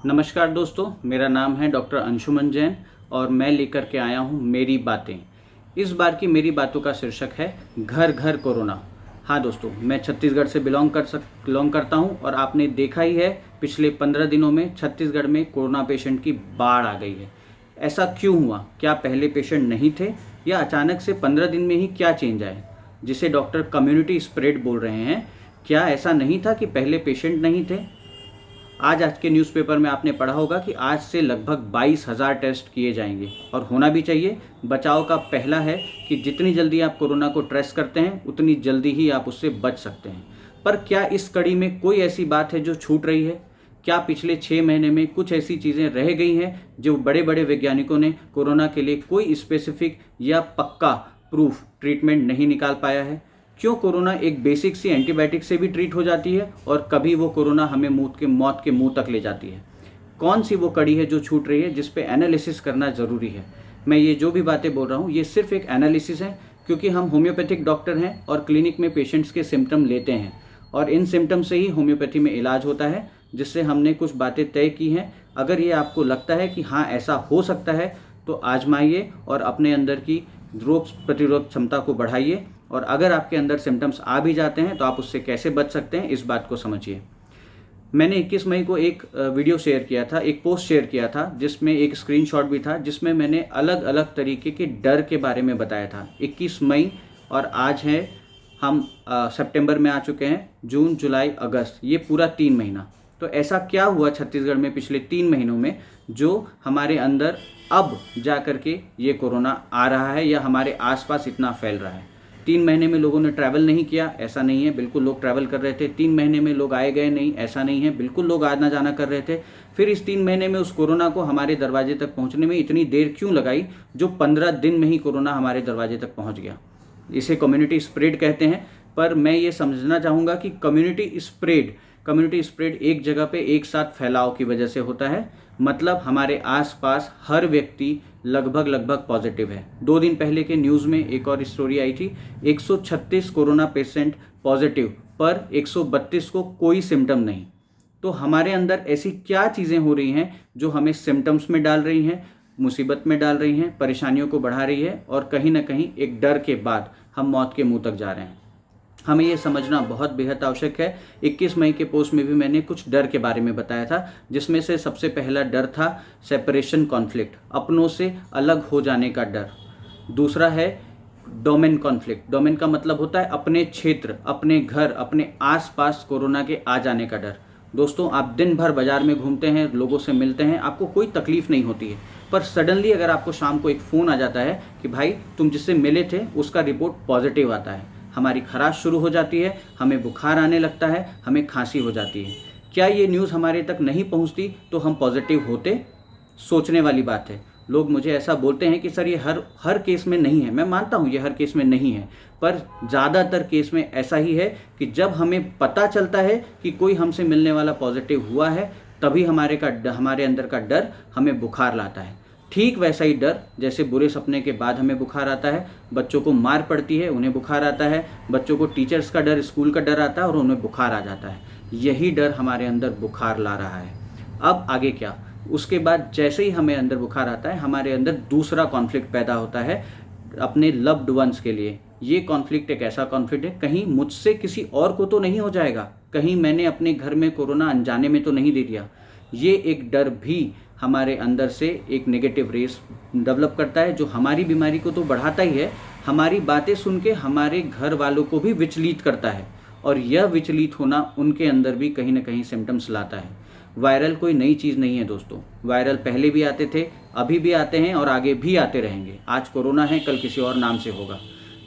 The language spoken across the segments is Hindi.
नमस्कार दोस्तों, मेरा नाम है डॉक्टर अंशुमन जैन और मैं लेकर के आया हूँ मेरी बातें। इस बार की मेरी बातों का शीर्षक है घर घर कोरोना। हाँ दोस्तों, मैं छत्तीसगढ़ से बिलोंग करता हूँ और आपने देखा ही है पिछले 15 दिनों में छत्तीसगढ़ में कोरोना पेशेंट की बाढ़ आ गई है। ऐसा क्यों हुआ? क्या पहले पेशेंट नहीं थे या अचानक से 15 दिन में ही क्या चेंज आए, जिसे डॉक्टर कम्युनिटी स्प्रेड बोल रहे हैं? क्या ऐसा नहीं था कि पहले पेशेंट नहीं थे? आज के न्यूज़पेपर में आपने पढ़ा होगा कि आज से लगभग 22,000 टेस्ट किए जाएंगे और होना भी चाहिए। बचाव का पहला है कि जितनी जल्दी आप कोरोना को ट्रेस करते हैं उतनी जल्दी ही आप उससे बच सकते हैं। पर क्या इस कड़ी में कोई ऐसी बात है जो छूट रही है? क्या पिछले 6 महीने में कुछ ऐसी चीज़ें रह गई हैं जो बड़े बड़े वैज्ञानिकों ने कोरोना के लिए कोई स्पेसिफिक या पक्का प्रूफ ट्रीटमेंट नहीं निकाल पाया है? क्यों कोरोना एक बेसिक सी एंटीबायोटिक से भी ट्रीट हो जाती है और कभी वो कोरोना हमें मौत के मुंह तक ले जाती है? कौन सी वो कड़ी है जो छूट रही है, जिस पे एनालिसिस करना ज़रूरी है? मैं ये जो भी बातें बोल रहा हूँ ये सिर्फ एक एनालिसिस है, क्योंकि हम होम्योपैथिक डॉक्टर हैं और क्लिनिक में पेशेंट्स के सिम्टम लेते हैं और इन सिम्टम से ही होम्योपैथी में इलाज होता है, जिससे हमने कुछ बातें तय की हैं। अगर ये आपको लगता है कि हाँ ऐसा हो सकता है तो आजमाइए और अपने अंदर की रोग प्रतिरोध क्षमता को बढ़ाइए। और अगर आपके अंदर सिम्टम्स आ भी जाते हैं तो आप उससे कैसे बच सकते हैं, इस बात को समझिए। मैंने 21 मई को एक वीडियो शेयर किया था, एक पोस्ट शेयर किया था, जिसमें एक स्क्रीनशॉट भी था, जिसमें मैंने अलग अलग तरीके के डर के बारे में बताया था। 21 मई और आज है हम सितंबर में आ चुके हैं, जून जुलाई अगस्त, ये पूरा 3 महीना। तो ऐसा क्या हुआ छत्तीसगढ़ में पिछले 3 महीनों में जो हमारे अंदर अब जा कर के ये कोरोना आ रहा है या हमारे आसपास इतना फैल रहा है? 3 महीने में लोगों ने ट्रैवल नहीं किया, ऐसा नहीं है, बिल्कुल लोग ट्रैवल कर रहे थे। 3 महीने में लोग आए गए नहीं, ऐसा नहीं है, बिल्कुल लोग आना जाना कर रहे थे। फिर इस 3 महीने में उस कोरोना को हमारे दरवाजे तक पहुंचने में इतनी देर क्यों लगाई, जो 15 दिन में ही कोरोना हमारे दरवाजे तक पहुंच गया? इसे कम्युनिटी स्प्रेड कहते हैं। पर मैं ये समझना चाहूँगा कि कम्युनिटी स्प्रेड एक जगह पे एक साथ फैलाव की वजह से होता है। मतलब हमारे आसपास हर व्यक्ति लगभग पॉजिटिव है। 2 दिन पहले के न्यूज़ में एक और स्टोरी आई थी, 136 कोरोना पेशेंट पॉजिटिव पर 132 को कोई सिम्टम नहीं। तो हमारे अंदर ऐसी क्या चीज़ें हो रही हैं जो हमें सिम्टम्स में डाल रही हैं, मुसीबत में डाल रही हैं, परेशानियों को बढ़ा रही है और कहीं ना कहीं एक डर के बाद हम मौत के मुंह तक जा रहे हैं? हमें ये समझना बहुत बेहद आवश्यक है। 21 मई के पोस्ट में भी मैंने कुछ डर के बारे में बताया था, जिसमें से सबसे पहला डर था सेपरेशन कॉन्फ्लिक्ट, अपनों से अलग हो जाने का डर। दूसरा है डोमेन कॉन्फ्लिक्ट। डोमेन का मतलब होता है अपने क्षेत्र, अपने घर, अपने आसपास कोरोना के आ जाने का डर। दोस्तों, आप दिन भर बाजार में घूमते हैं, लोगों से मिलते हैं, आपको कोई तकलीफ नहीं होती है, पर सडनली अगर आपको शाम को एक फ़ोन आ जाता है कि भाई तुम जिससे मिले थे उसका रिपोर्ट पॉजिटिव आता है, हमारी खराश शुरू हो जाती है, हमें बुखार आने लगता है, हमें खांसी हो जाती है। क्या ये न्यूज़ हमारे तक नहीं पहुंचती तो हम पॉजिटिव होते? सोचने वाली बात है। लोग मुझे ऐसा बोलते हैं कि सर ये हर केस में नहीं है। मैं मानता हूँ ये हर केस में नहीं है, पर ज़्यादातर केस में ऐसा ही है कि जब हमें पता चलता है कि कोई हमसे मिलने वाला पॉजिटिव हुआ है, तभी हमारे अंदर का डर हमें बुखार लाता है। ठीक वैसा ही डर जैसे बुरे सपने के बाद हमें बुखार आता है, बच्चों को मार पड़ती है उन्हें बुखार आता है, बच्चों को टीचर्स का डर, स्कूल का डर आता है और उन्हें बुखार आ जाता है। यही डर हमारे अंदर बुखार ला रहा है। अब आगे क्या? उसके बाद जैसे ही हमें अंदर बुखार आता है, हमारे अंदर दूसरा कॉन्फ्लिक्ट पैदा होता है अपने लव्ड वंस के लिए। ये कॉन्फ्लिक्ट एक ऐसा कॉन्फ्लिक्ट है, कहीं मुझसे किसी और को तो नहीं हो जाएगा, कहीं मैंने अपने घर में कोरोना अनजाने में तो नहीं दे दिया। ये एक डर भी हमारे अंदर से एक नेगेटिव रेस डेवलप करता है, जो हमारी बीमारी को तो बढ़ाता ही है, हमारी बातें सुन के हमारे घर वालों को भी विचलित करता है और यह विचलित होना उनके अंदर भी कहीं ना कहीं सिम्टम्स लाता है। वायरल कोई नई चीज़ नहीं है दोस्तों, वायरल पहले भी आते थे, अभी भी आते हैं और आगे भी आते रहेंगे। आज कोरोना है, कल किसी और नाम से होगा।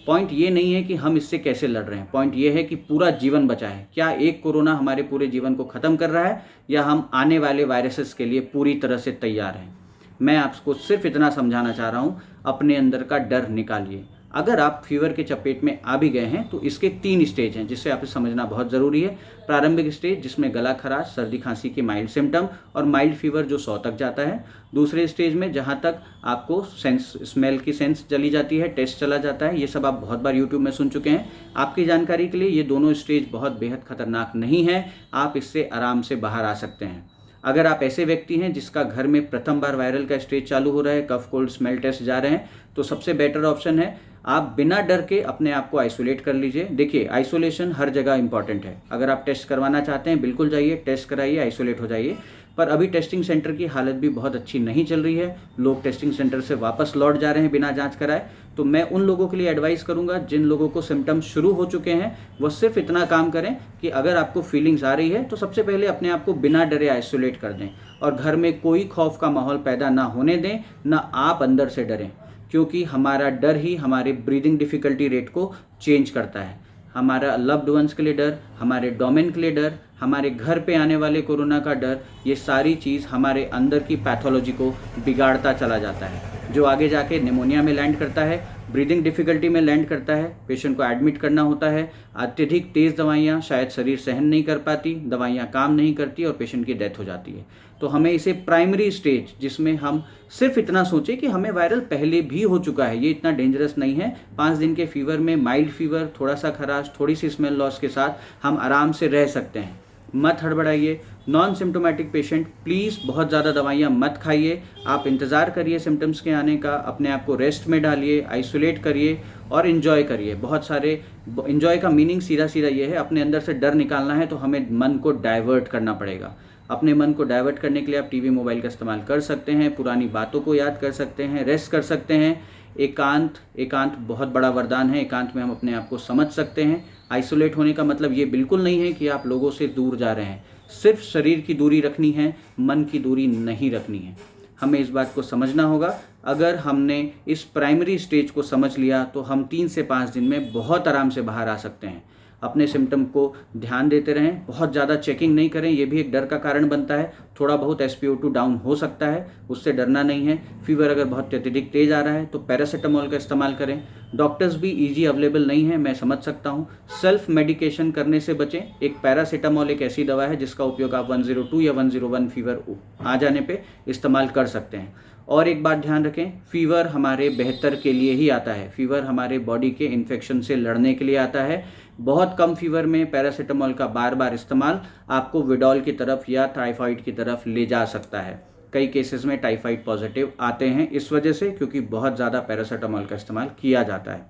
पॉइंट ये नहीं है कि हम इससे कैसे लड़ रहे हैं, पॉइंट ये है कि पूरा जीवन बचा है। क्या एक कोरोना हमारे पूरे जीवन को ख़त्म कर रहा है या हम आने वाले वायरसेस के लिए पूरी तरह से तैयार हैं? मैं आपको सिर्फ इतना समझाना चाह रहा हूँ, अपने अंदर का डर निकालिए। अगर आप फीवर के चपेट में आ भी गए हैं तो इसके 3 स्टेज हैं, जिससे आपको समझना बहुत ज़रूरी है। प्रारंभिक स्टेज जिसमें गला खराश, सर्दी खांसी के माइल्ड सिम्टम और माइल्ड फीवर जो 100 तक जाता है। दूसरे स्टेज में जहाँ तक आपको स्मेल की सेंस चली जाती है, टेस्ट चला जाता है। ये सब आप बहुत बार यूट्यूब में सुन चुके हैं। आपकी जानकारी के लिए ये दोनों स्टेज बहुत बेहद खतरनाक नहीं है, आप इससे आराम से बाहर आ सकते हैं। अगर आप ऐसे व्यक्ति हैं जिसका घर में प्रथम बार वायरल का स्टेज चालू हो रहा है, कफ कोल्ड स्मेल टेस्ट जा रहे हैं, तो सबसे बेटर ऑप्शन है आप बिना डर के अपने आप को आइसोलेट कर लीजिए। देखिए, आइसोलेशन हर जगह इंपॉर्टेंट है। अगर आप टेस्ट करवाना चाहते हैं बिल्कुल जाइए, टेस्ट कराइए, आइसोलेट हो जाइए। पर अभी टेस्टिंग सेंटर की हालत भी बहुत अच्छी नहीं चल रही है, लोग टेस्टिंग सेंटर से वापस लौट जा रहे हैं बिना जांच कराए। तो मैं उन लोगों के लिए एडवाइस करूंगा जिन लोगों को सिम्टम्स शुरू हो चुके हैं, वो सिर्फ इतना काम करें कि अगर आपको फीलिंग्स आ रही है तो सबसे पहले अपने आप को बिना डरे आइसोलेट कर दें और घर में कोई खौफ का माहौल पैदा ना होने दें, ना आप अंदर से डरें, क्योंकि हमारा डर ही हमारे ब्रीदिंग डिफिकल्टी रेट को चेंज करता है। हमारा लव्ड वंस के लिए डर, हमारे डोमेन के लिए डर, हमारे घर पे आने वाले कोरोना का डर, ये सारी चीज़ हमारे अंदर की पैथोलॉजी को बिगाड़ता चला जाता है, जो आगे जाके निमोनिया में लैंड करता है, ब्रीदिंग डिफिकल्टी में लैंड करता है, पेशेंट को एडमिट करना होता है। अत्यधिक तेज़ दवाइयाँ शायद शरीर सहन नहीं कर पाती, दवाइयाँ काम नहीं करती और पेशेंट की डेथ हो जाती है। तो हमें इसे प्राइमरी स्टेज, जिसमें हम सिर्फ इतना सोचें कि हमें वायरल पहले भी हो चुका है, ये इतना डेंजरस नहीं है। 5 दिन के फीवर में माइल्ड फीवर, थोड़ा सा खराश, थोड़ी सी स्मेल लॉस के साथ हम आराम से रह सकते हैं। मत हड़बड़ाइए। नॉन सिम्टोमेटिक पेशेंट प्लीज़ बहुत ज़्यादा दवाइयाँ मत खाइए। आप इंतज़ार करिए सिम्टम्स के आने का, अपने आप को रेस्ट में डालिए, आइसोलेट करिए और इन्जॉय करिए। बहुत सारे इन्जॉय का मीनिंग सीधा सीधा ये है, अपने अंदर से डर निकालना है तो हमें मन को डाइवर्ट करना पड़ेगा। अपने मन को डाइवर्ट करने के लिए आप टीवी मोबाइल का इस्तेमाल कर सकते हैं, पुरानी बातों को याद कर सकते हैं, रेस्ट कर सकते हैं। एकांत बहुत बड़ा वरदान है। एकांत में हम अपने आप को समझ सकते हैं। आइसोलेट होने का मतलब ये बिल्कुल नहीं है कि आप लोगों से दूर जा रहे हैं, सिर्फ शरीर की दूरी रखनी है, मन की दूरी नहीं रखनी है। हमें इस बात को समझना होगा। अगर हमने इस प्राइमरी स्टेज को समझ लिया तो हम 3 से 5 दिन में बहुत आराम से बाहर आ सकते हैं। अपने सिम्टम को ध्यान देते रहें, बहुत ज़्यादा चेकिंग नहीं करें, ये भी एक डर का कारण बनता है। थोड़ा बहुत SpO2 डाउन हो सकता है, उससे डरना नहीं है। फीवर अगर बहुत अत्यधिक तेज़ आ रहा है तो पैरासीटामोल का इस्तेमाल करें। डॉक्टर्स भी ईजी अवेलेबल नहीं है, मैं समझ सकता हूँ। सेल्फ मेडिकेशन करने से बचें। एक पैरासीटामोल एक ऐसी दवा है जिसका उपयोग आप 102 या 101 फीवर आ जाने पे इस्तेमाल कर सकते हैं। और एक बात ध्यान रखें, फीवर हमारे बेहतर के लिए ही आता है। फीवर हमारे बॉडी के इन्फेक्शन से लड़ने के लिए आता है। बहुत कम फीवर में पैरासीटामोल का बार बार इस्तेमाल आपको विडॉल की तरफ या टाइफाइड की तरफ ले जा सकता है। कई केसेस में टाइफाइड पॉजिटिव आते हैं इस वजह से, क्योंकि बहुत ज़्यादा पैरासीटामोल का इस्तेमाल किया जाता है।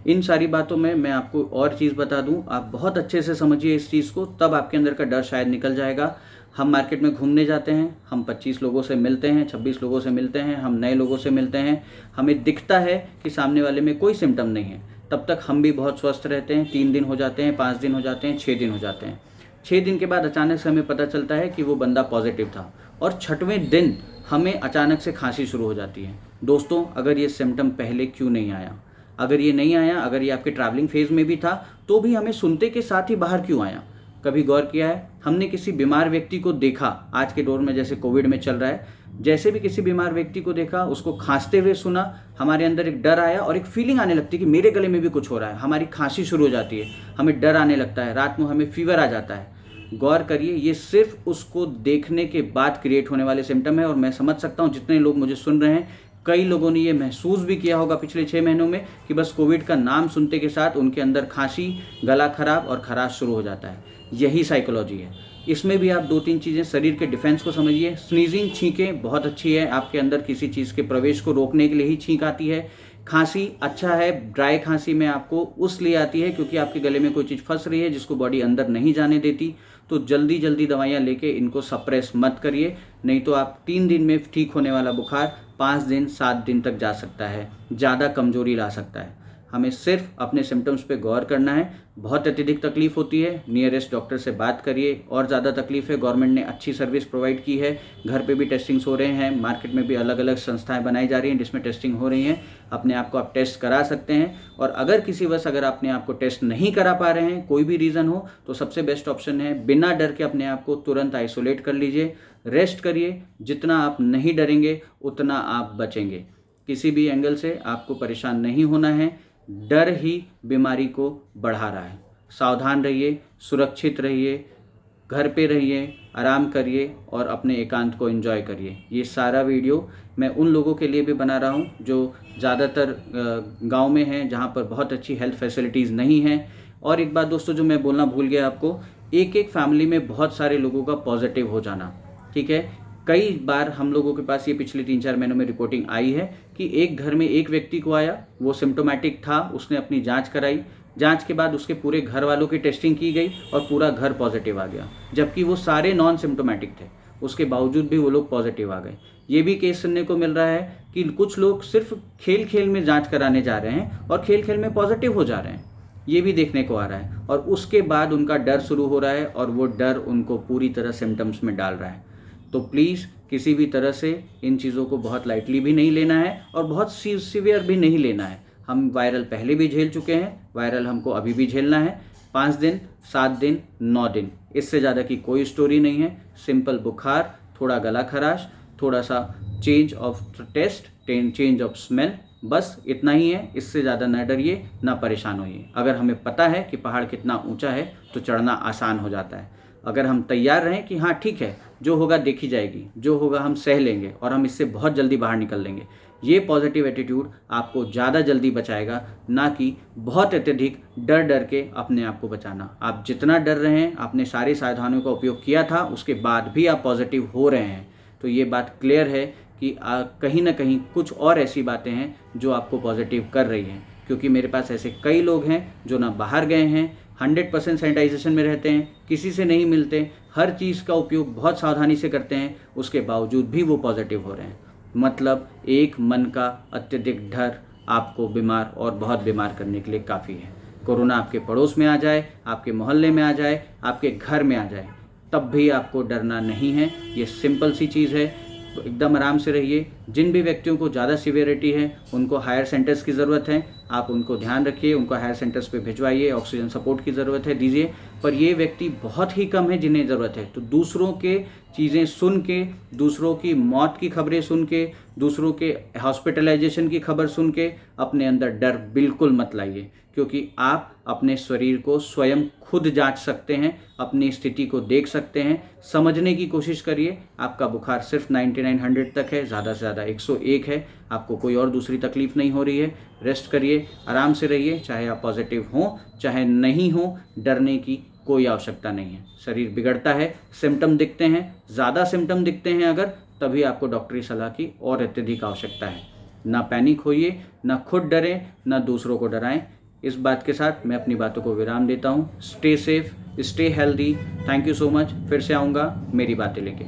इन सारी बातों में मैं आपको और चीज़ बता दूं, आप बहुत अच्छे से समझिए इस चीज़ को, तब आपके अंदर का डर शायद निकल जाएगा। हम मार्केट में घूमने जाते हैं, हम 25 लोगों से मिलते हैं, 26 लोगों से मिलते हैं, हम नए लोगों से मिलते हैं, हमें दिखता है कि सामने वाले में कोई सिम्टम नहीं है, तब तक हम भी बहुत स्वस्थ रहते हैं। 3 दिन हो जाते हैं, 5 दिन हो जाते हैं, 6 दिन हो जाते हैं। 6 दिन के बाद अचानक से हमें पता चलता है कि वो बंदा पॉजिटिव था और 6वें दिन हमें अचानक से खांसी शुरू हो जाती है। दोस्तों, अगर ये सिम्टम पहले क्यों नहीं आया? अगर ये नहीं आया, अगर ये आपके ट्रैवलिंग फेज में भी था, तो भी हमें सुनते के साथ ही बाहर क्यों आया? कभी गौर किया है? हमने किसी बीमार व्यक्ति को देखा, आज के दौर में जैसे कोविड में चल रहा है, जैसे भी किसी बीमार व्यक्ति को देखा, उसको खांसते हुए सुना, हमारे अंदर एक डर आया और एक फीलिंग आने लगती है कि मेरे गले में भी कुछ हो रहा है। हमारी खांसी शुरू हो जाती है, हमें डर आने लगता है, रात में हमें फीवर आ जाता है। गौर करिए, ये सिर्फ उसको देखने के बाद क्रिएट होने वाले सिम्टम है। और मैं समझ सकता हूँ जितने लोग मुझे सुन रहे हैं, कई लोगों ने ये महसूस भी किया होगा पिछले 6 महीनों में कि बस कोविड का नाम सुनते के साथ उनके अंदर खांसी, गला खराब और खराश शुरू हो जाता है। यही साइकोलॉजी है। इसमें भी आप 2-3 चीज़ें शरीर के डिफेंस को समझिए। स्नीजिंग, छींकें बहुत अच्छी है, आपके अंदर किसी चीज़ के प्रवेश को रोकने के लिए ही छींक आती है। खांसी अच्छा है, ड्राई खांसी में आपको उसलिए आती है क्योंकि आपके गले में कोई चीज़ फंस रही है जिसको बॉडी अंदर नहीं जाने देती। तो जल्दी जल्दी दवाइयाँ लेके इनको सप्रेस मत करिए, नहीं तो आप 3 दिन में ठीक होने वाला बुखार 5 दिन 7 दिन तक जा सकता है, ज़्यादा कमजोरी ला सकता है। हमें सिर्फ अपने सिम्टम्स पे गौर करना है। बहुत अत्यधिक तकलीफ होती है, नियरेस्ट डॉक्टर से बात करिए। और ज़्यादा तकलीफ है, गवर्नमेंट ने अच्छी सर्विस प्रोवाइड की है, घर पे भी टेस्टिंग्स हो रहे हैं, मार्केट में भी अलग अलग संस्थाएं बनाई जा रही हैं जिसमें टेस्टिंग हो रही हैं। अपने आप को आप टेस्ट करा सकते हैं। और अगर किसी वजह अगर अपने आप को टेस्ट नहीं करा पा रहे हैं, कोई भी रीज़न हो, तो सबसे बेस्ट ऑप्शन है बिना डर के अपने आप को तुरंत आइसोलेट कर लीजिए, रेस्ट करिए। जितना आप नहीं डरेंगे उतना आप बचेंगे। किसी भी एंगल से आपको परेशान नहीं होना है, डर ही बीमारी को बढ़ा रहा है। सावधान रहिए, सुरक्षित रहिए, घर पे रहिए, आराम करिए और अपने एकांत को एंजॉय करिए। ये सारा वीडियो मैं उन लोगों के लिए भी बना रहा हूँ जो ज़्यादातर गांव में हैं, जहाँ पर बहुत अच्छी हेल्थ फैसिलिटीज़ नहीं हैं। और एक बात दोस्तों जो मैं बोलना भूल गया आपको, एक एक फैमिली में बहुत सारे लोगों का पॉजिटिव हो जाना, ठीक है। कई बार हम लोगों के पास ये पिछले 3-4 महीनों में रिपोर्टिंग आई है कि एक घर में एक व्यक्ति को आया, वो सिम्टोमेटिक था, उसने अपनी जांच कराई, जांच के बाद उसके पूरे घर वालों की टेस्टिंग की गई और पूरा घर पॉजिटिव आ गया, जबकि वो सारे नॉन सिम्टोमेटिक थे, उसके बावजूद भी वो लोग पॉजिटिव आ गए। ये भी केस सुनने को मिल रहा है कि कुछ लोग सिर्फ खेल खेल में जांच कराने जा रहे हैं और खेल खेल में पॉजिटिव हो जा रहे हैं, ये भी देखने को आ रहा है। और उसके बाद उनका डर शुरू हो रहा है और वो डर उनको पूरी तरह सिम्टम्स में डाल रहा है। तो प्लीज़ किसी भी तरह से इन चीज़ों को बहुत लाइटली भी नहीं लेना है और बहुत सीवियर भी नहीं लेना है। हम वायरल पहले भी झेल चुके हैं, वायरल हमको अभी भी झेलना है। 5 दिन, 7 दिन, 9 दिन, इससे ज़्यादा की कोई स्टोरी नहीं है। सिंपल बुखार, थोड़ा गला खराश, थोड़ा सा change of taste, change of smell, बस इतना ही है। इससे ज़्यादा ना डरिए, ना परेशान होइए। अगर हमें पता है कि पहाड़ कितना ऊंचा है तो चढ़ना आसान हो जाता है। अगर हम तैयार रहें कि हाँ ठीक है, जो होगा देखी जाएगी, जो होगा हम सह लेंगे और हम इससे बहुत जल्दी बाहर निकल लेंगे, ये पॉजिटिव एटीट्यूड आपको ज़्यादा जल्दी बचाएगा, ना कि बहुत अत्यधिक डर डर के अपने आप को बचाना। आप जितना डर रहे हैं, आपने सारे सावधानियों का उपयोग किया था, उसके बाद भी आप पॉजिटिव हो रहे हैं, तो ये बात क्लियर है कि कहीं ना कहीं कुछ और ऐसी बातें हैं जो आपको पॉजिटिव कर रही हैं। क्योंकि मेरे पास ऐसे कई लोग हैं जो ना बाहर गए हैं, 100% सैनिटाइजेशन में रहते हैं, किसी से नहीं मिलते, हर चीज़ का उपयोग बहुत सावधानी से करते हैं, उसके बावजूद भी वो पॉजिटिव हो रहे हैं। मतलब एक मन का अत्यधिक डर आपको बीमार और बहुत बीमार करने के लिए काफ़ी है। कोरोना आपके पड़ोस में आ जाए, आपके मोहल्ले में आ जाए, आपके घर में आ जाए, तब भी आपको डरना नहीं है। ये सिंपल सी चीज़ है, तो एकदम आराम से रहिए। जिन भी व्यक्तियों को ज़्यादा सीवियरिटी है, उनको हायर सेंटर्स की ज़रूरत है, आप उनको ध्यान रखिए, उनको हायर सेंटर्स पे भिजवाइए, ऑक्सीजन सपोर्ट की ज़रूरत है दीजिए। पर ये व्यक्ति बहुत ही कम है जिन्हें ज़रूरत है। तो दूसरों के चीज़ें सुन के, दूसरों की मौत की खबरें सुन के, दूसरों के हॉस्पिटलाइजेशन की खबर सुन के अपने अंदर डर बिल्कुल मत लाइए, क्योंकि आप अपने शरीर को स्वयं खुद जांच सकते हैं, अपनी स्थिति को देख सकते हैं, समझने की कोशिश करिए। आपका बुखार सिर्फ 99-100 तक है, ज़्यादा से ज़्यादा 101 है, आपको कोई और दूसरी तकलीफ नहीं हो रही है। रेस्ट करिए, आराम से रहिए, चाहे आप पॉजिटिव हों चाहे नहीं हों, डरने की कोई आवश्यकता नहीं है। शरीर बिगड़ता है, सिम्टम दिखते हैं, ज़्यादा सिम्टम दिखते हैं अगर, तभी आपको डॉक्टरी सलाह की और अत्यधिक आवश्यकता है। ना पैनिक होइए, ना खुद डरें, ना दूसरों को डराएं। इस बात के साथ मैं अपनी बातों को विराम देता हूँ। Stay safe, stay healthy. Thank you so much. फिर से आऊँगा मेरी बातें लेके।